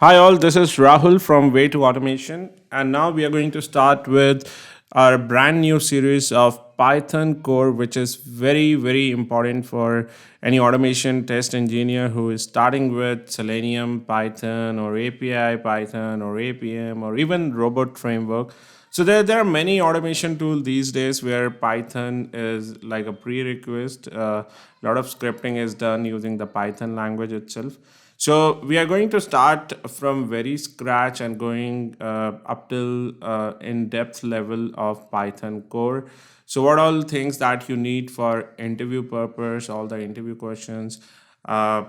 Hi all, this is Rahul from Way to Automation, and now we are going to start with our brand new series of Python Core, which is very important for any automation test engineer who is starting with Selenium Python or API Python or Appium or even robot framework. So there are many automation tools these days where Python is like a prerequisite. A lot of scripting is done using the Python language itself. So we are going to start from very scratch and going up till in-depth level of Python core. So what all things that you need for interview purpose, all the interview questions. Uh,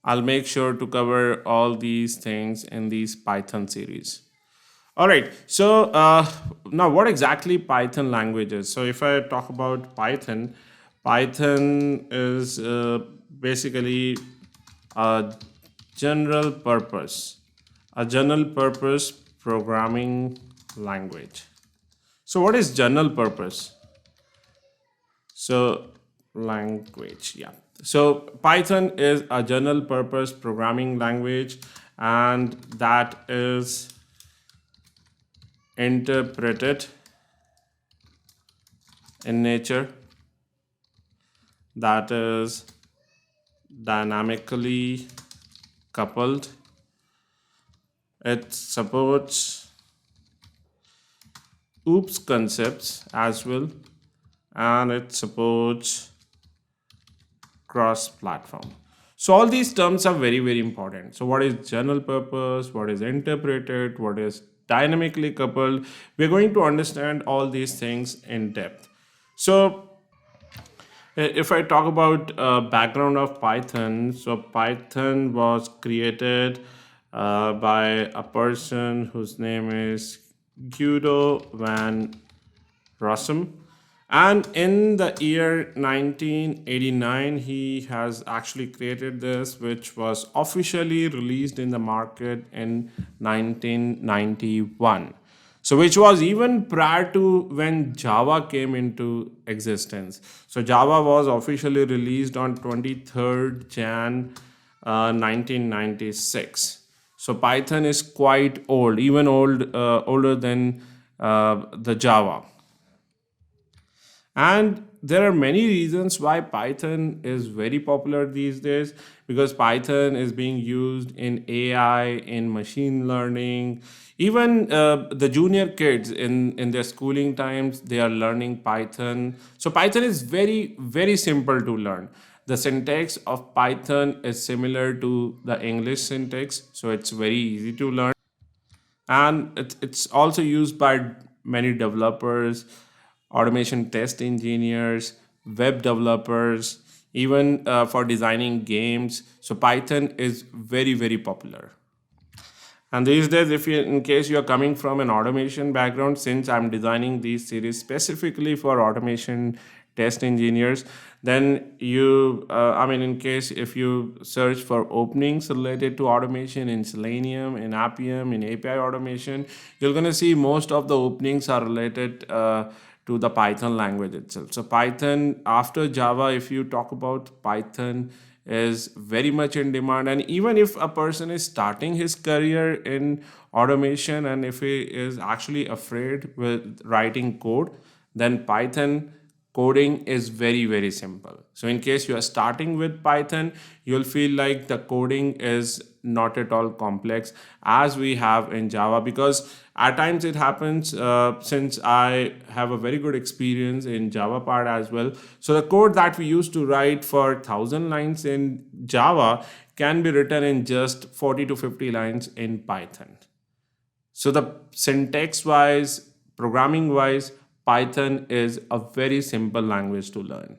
I'll make sure to cover all these things in these Python series. All right. So now, what exactly Python language is? So if I talk about Python, Python is basically a general purpose, a general purpose programming language. So what is general purpose? So language, yeah. So Python is a general purpose programming language, and that is interpreted in nature, that is dynamically coupled. It supports OOPS concepts as well, and it supports cross platform. So all these terms are very important. So what is general purpose, what is interpreted, what is dynamically coupled? We're going to understand all these things in depth. So if I talk about background of Python, so Python was created by a person whose name is Guido van Rossum. And in the year 1989, he has actually created this, which was officially released in the market in 1991. So, which was even prior to when Java came into existence. So, Java was officially released on 23rd Jan 1996. So, Python is quite old, even older than the Java. And there are many reasons why Python is very popular these days, because Python is being used in AI, in machine learning. Even the junior kids in their schooling times, they are learning Python. So Python is very simple to learn. The syntax of Python is similar to the English syntax, so it's very easy to learn, and it's also used by many developers, automation test engineers, web developers, even for designing games. So Python is very popular. And these days, if you, in case you are coming from an automation background, since I'm designing these series specifically for automation test engineers, then in case if you search for openings related to automation in Selenium, in Appium, in API automation, you're going to see most of the openings are related to the Python language itself. So Python, after Java, if you talk about Python, is very much in demand. And even if a person is starting his career in automation, and if he is actually afraid with writing code, then Python coding is very simple. So in case you are starting with Python, you'll feel like the coding is not at all complex as we have in Java, because at times it happens, since I have a very good experience in Java part as well. So the code that we used to write for 1,000 lines in Java can be written in just 40 to 50 lines in Python. So the syntax wise, programming wise, Python is a very simple language to learn.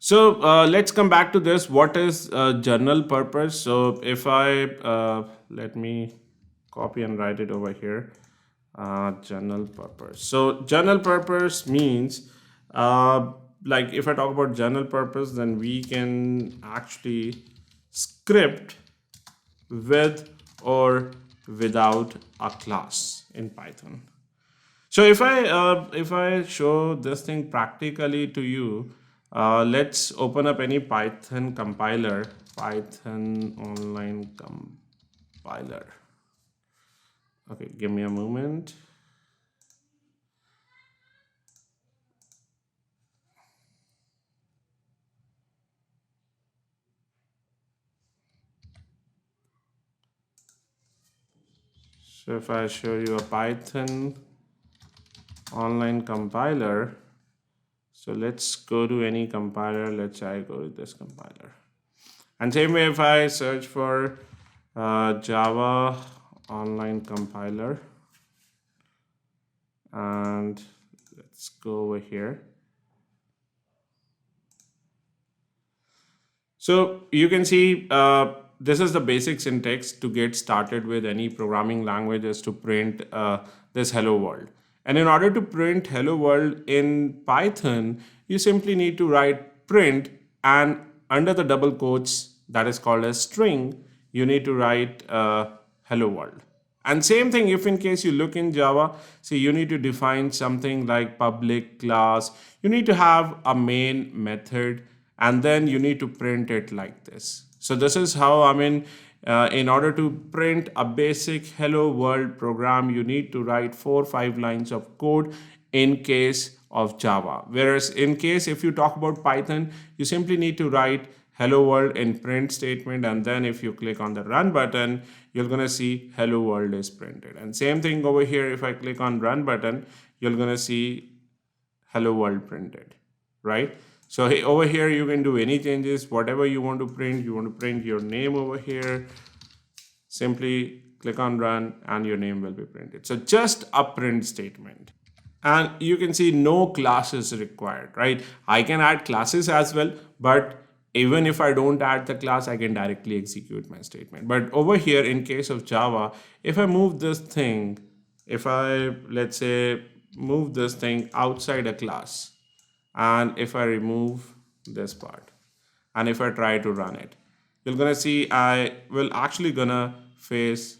So let's come back to this. What is general purpose? So if I let me copy and write it over here. General purpose. So general purpose means, like if I talk about general purpose, then we can actually script with or without a class in Python. So if I show this thing practically to you, Let's open up any Python compiler, Python online compiler. Okay, give me a moment. So if I show you a Python online compiler, so let's go to any compiler. Let's try go to this compiler. And same way, if I search for Java online compiler, and let's go over here. So you can see this is the basic syntax to get started with any programming language, is to print this hello world. And in order to print hello world in Python, you simply need to write print, and under the double quotes that is called a string, you need to write hello world. And same thing, if in case you look in Java, see, you need to define something like public class. You need to have a main method, and then you need to print it like this. So this is how, in order to print a basic hello world program, you need to write 4 or 5 lines of code in case of Java. Whereas in case if you talk about Python, you simply need to write hello world in print statement, and then if you click on the run button, you're gonna see hello world is printed. And same thing over here, if I click on run button, you're gonna see hello world printed, right? So over here you can do any changes, whatever you want to print. You want to print your name over here, simply click on run and your name will be printed. So just a print statement. And you can see no classes required, right? I can add classes as well, but even if I don't add the class, I can directly execute my statement. But over here, in case of Java, if I move this thing, if I, let's say, move this thing outside a class, and if I remove this part, and if I try to run it, you're gonna see I will actually gonna face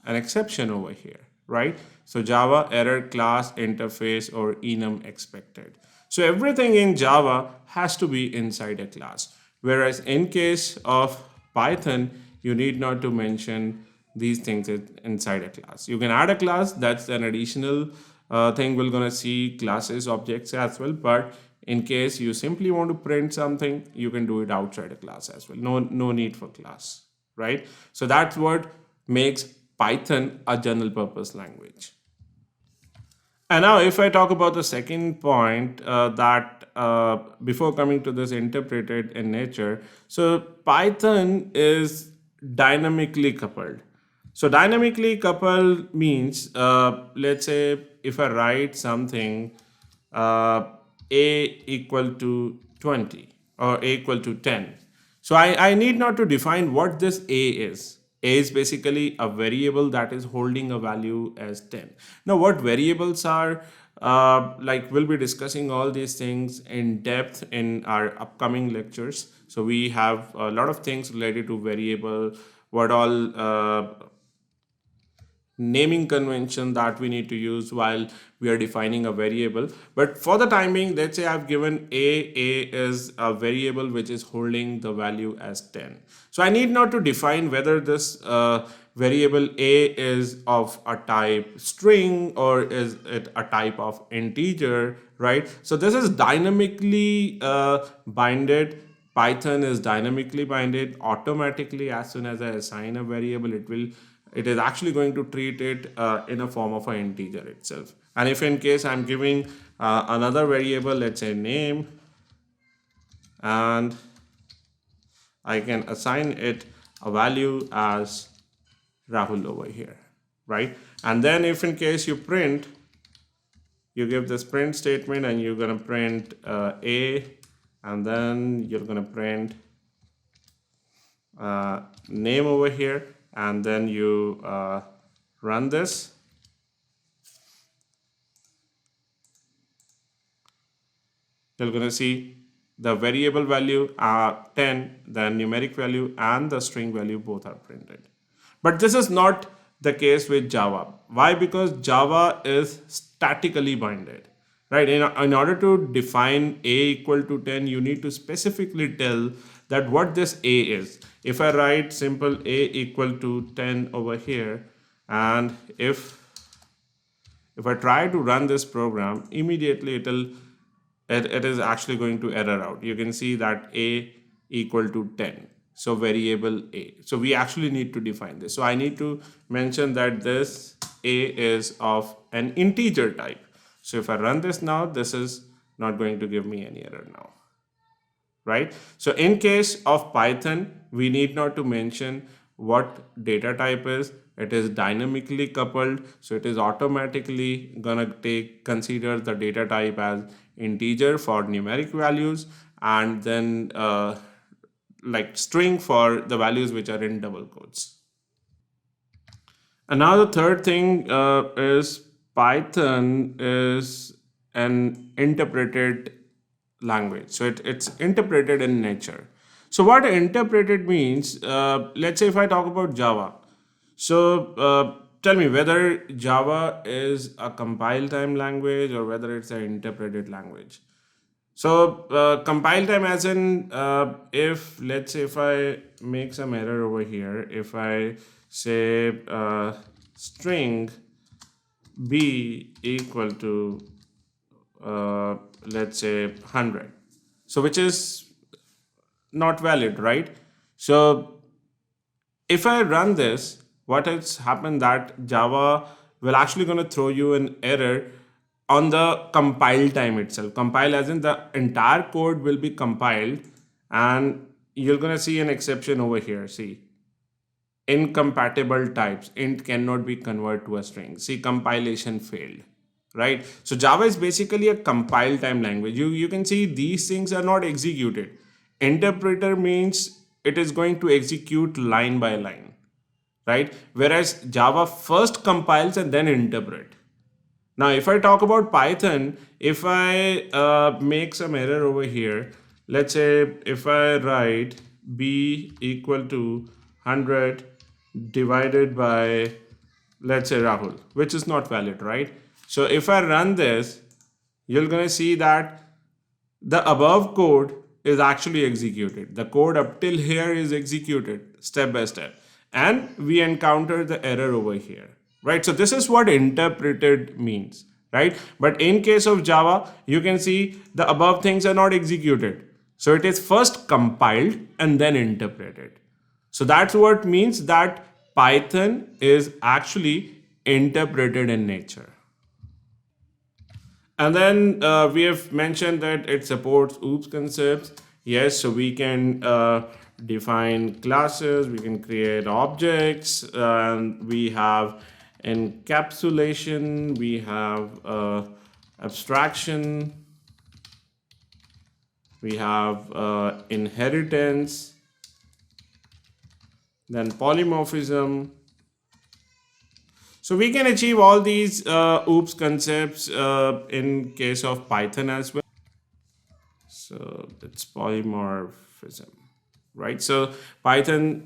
an exception over here, right? So Java error class interface or enum expected. So everything in Java has to be inside a class. Whereas in case of Python, you need not to mention these things inside a class. You can add a class, that's an additional thing. We're gonna see classes, objects as well, but in case you simply want to print something, you can do it outside a class as well. No need for class, right? So that's what makes Python a general purpose language. And now if I talk about the second point, that before coming to this interpreted in nature, so Python is dynamically coupled. So dynamically coupled means, let's say if I write something, a equal to 20 or a equal to 10. So I need not to define what this a is. A is basically a variable that is holding a value as 10. Now what variables are, like we'll be discussing all these things in depth in our upcoming lectures. So we have a lot of things related to variable, what all naming convention that we need to use while we are defining a variable. But for the time being, let's say I've given a is a variable which is holding the value as 10. So I need not to define whether this variable a is of a type string or is it a type of integer, right? So this is dynamically binded. Python is dynamically binded automatically. As soon as I assign a variable, it is actually going to treat it in a form of an integer itself. And if in case I'm giving another variable, let's say name, and I can assign it a value as Rahul over here, right? And then if in case you print, you give this print statement and you're going to print a, and then you're going to print name over here, and then you run this. You're going to see the variable value 10, the numeric value and the string value both are printed. But this is not the case with Java. Why? Because Java is statically binded. right? In order to define a equal to 10, you need to specifically tell that what this a is. If I write simple a equal to 10 over here, and if I try to run this program, immediately it is actually going to error out. You can see that a equal to 10. So variable a. So we actually need to define this. So I need to mention that this a is of an integer type. So if I run this now, this is not going to give me any error now, right? So in case of Python, we need not to mention what data type is. It is dynamically coupled, so it is automatically gonna consider the data type as integer for numeric values, and then like string for the values which are in double quotes. And now the third thing is Python is an interpreted language. So it's interpreted in nature. So what interpreted means, let's say if I talk about Java. So tell me whether Java is a compile time language or whether it's an interpreted language. So compile time as in if let's say if I make some error over here, if I say string b equal to let's say 100, so which is not valid, right? So if I run this, what has happened that Java will actually going to throw you an error on the compile time itself. Compile as in the entire code will be compiled, and you're going to see an exception over here. See, incompatible types, int cannot be converted to a string. See, compilation failed, right? So Java is basically a compile time language. You can see these things are not executed. Interpreter means it is going to execute line by line, right? Whereas Java first compiles and then interpret. Now, if I talk about Python, if I make some error over here, let's say if I write b equal to 100 divided by, let's say, Rahul, which is not valid, right? So if I run this, you're going to see that the above code is actually executed. The code up till here is executed step by step. And we encounter the error over here, right? So this is what interpreted means, right? But in case of Java, you can see the above things are not executed. So it is first compiled and then interpreted. So that's what means that Python is actually interpreted in nature. And then we have mentioned that it supports OOPS concepts. Yes, so we can define classes, we can create objects, and we have encapsulation, we have abstraction, we have inheritance, then polymorphism. So we can achieve all these OOPS concepts in case of Python as well. So it's polymorphism, right? So Python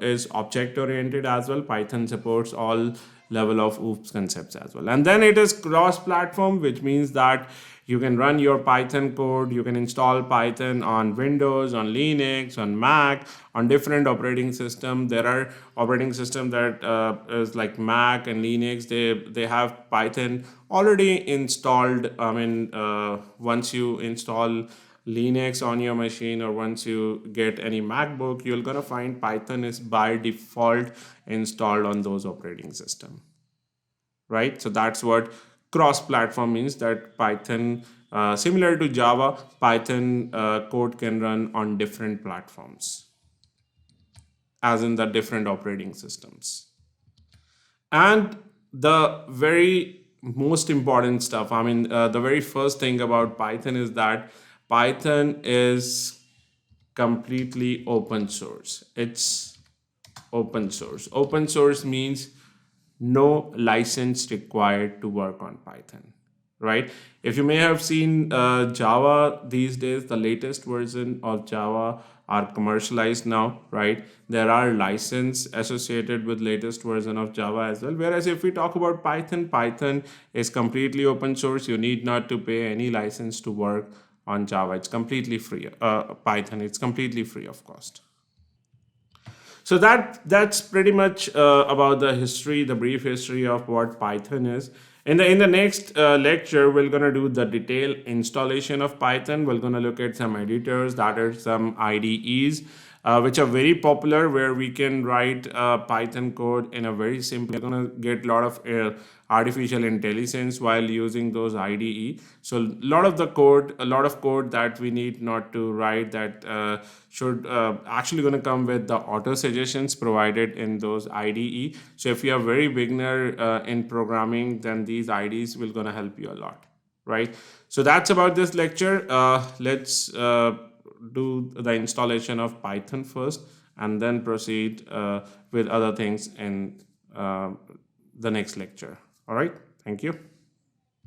is object oriented as well. Python supports all level of OOPS concepts as well. And then it is cross platform, which means that you can run your Python code, you can install Python on Windows, on Linux, on Mac, on different operating system. There are operating system that is like Mac and Linux. They have Python already installed. I mean, once you install Linux on your machine, or once you get any MacBook, you're gonna find Python is by default installed on those operating system, right? So that's what cross-platform means, that Python, similar to Java, Python code can run on different platforms, as in the different operating systems. And the very most important stuff, I mean, the very first thing about Python is that Python is completely open source. It's open source. Open source means no license required to work on Python, right? If you may have seen Java these days, the latest version of Java are commercialized now, right? There are license associated with latest version of Java as well. Whereas if we talk about Python, Python is completely open source. You need not to pay any license to work on Java. It's completely free. Python, it's completely free of cost. So that's pretty much about the history, the brief history of what Python is. In the next lecture, we're gonna do the detailed installation of Python. We're gonna look at some editors, that are some IDEs, which are very popular, where we can write Python code in a very simple. We're gonna get a lot of artificial intelligence while using those IDE. So a lot of code that we need not to write, that should actually going to come with the auto suggestions provided in those IDE. So if you are very beginner in programming, then these IDEs will going to help you a lot, right? So that's about this lecture. Let's do the installation of Python first, and then proceed with other things in the next lecture. All right, thank you.